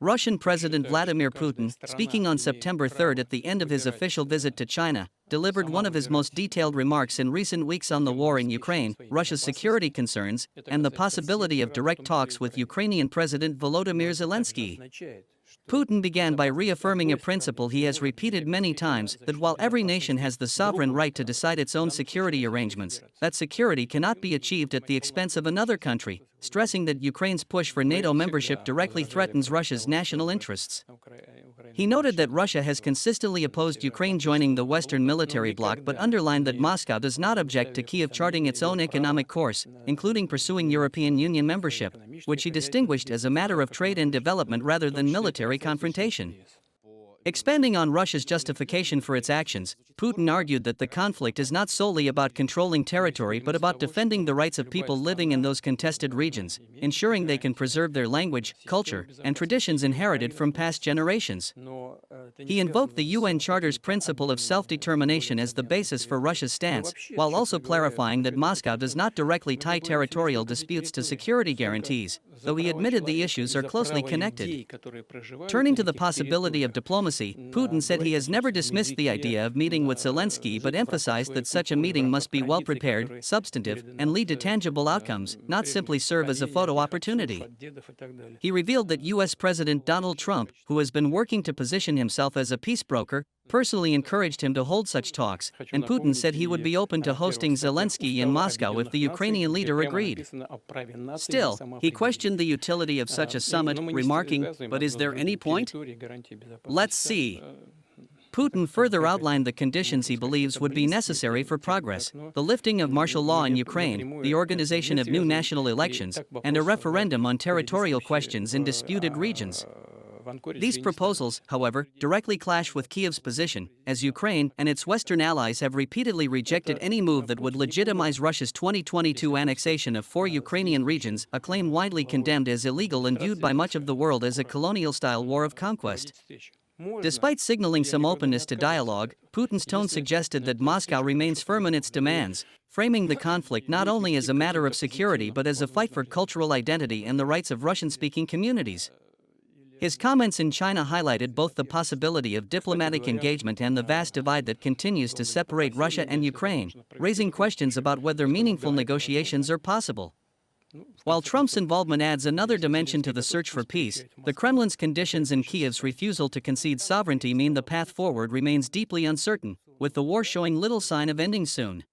Russian President Vladimir Putin, speaking on September 3 at the end of his official visit to China, delivered one of his most detailed remarks in recent weeks on the war in Ukraine, Russia's security concerns, and the possibility of direct talks with Ukrainian President Volodymyr Zelenskiy. Putin began by reaffirming a principle he has repeated many times, that while every nation has the sovereign right to decide its own security arrangements, that security cannot be achieved at the expense of another country, stressing that Ukraine's push for NATO membership directly threatens Russia's national interests. He noted that Russia has consistently opposed Ukraine joining the Western military bloc but underlined that Moscow does not object to Kyiv charting its own economic course, including pursuing European Union membership, which he distinguished as a matter of trade and development rather than military confrontation. Expanding on Russia's justification for its actions, Putin argued that the conflict is not solely about controlling territory but about defending the rights of people living in those contested regions, ensuring they can preserve their language, culture, and traditions inherited from past generations. He invoked the UN Charter's principle of self-determination as the basis for Russia's stance, while also clarifying that Moscow does not directly tie territorial disputes to security guarantees, though he admitted the issues are closely connected. Turning to the possibility of diplomacy, Putin said he has never dismissed the idea of meeting with Zelenskiy but emphasized that such a meeting must be well-prepared, substantive, and lead to tangible outcomes, not simply serve as a photo opportunity. He revealed that U.S. President Donald Trump, who has been working to position himself as a peace broker, personally encouraged him to hold such talks, and Putin said he would be open to hosting Zelenskiy in Moscow if the Ukrainian leader agreed. Still, he questioned the utility of such a summit, remarking, "But is there any point? Let's see." Putin further outlined the conditions he believes would be necessary for progress: the lifting of martial law in Ukraine, the organization of new national elections, and a referendum on territorial questions in disputed regions. These proposals, however, directly clash with Kyiv's position, as Ukraine and its Western allies have repeatedly rejected any move that would legitimize Russia's 2022 annexation of 4 Ukrainian regions, a claim widely condemned as illegal and viewed by much of the world as a colonial-style war of conquest. Despite signaling some openness to dialogue, Putin's tone suggested that Moscow remains firm in its demands, framing the conflict not only as a matter of security but as a fight for cultural identity and the rights of Russian-speaking communities. His comments in China highlighted both the possibility of diplomatic engagement and the vast divide that continues to separate Russia and Ukraine, raising questions about whether meaningful negotiations are possible. While Trump's involvement adds another dimension to the search for peace, the Kremlin's conditions and Kyiv's refusal to concede sovereignty mean the path forward remains deeply uncertain, with the war showing little sign of ending soon.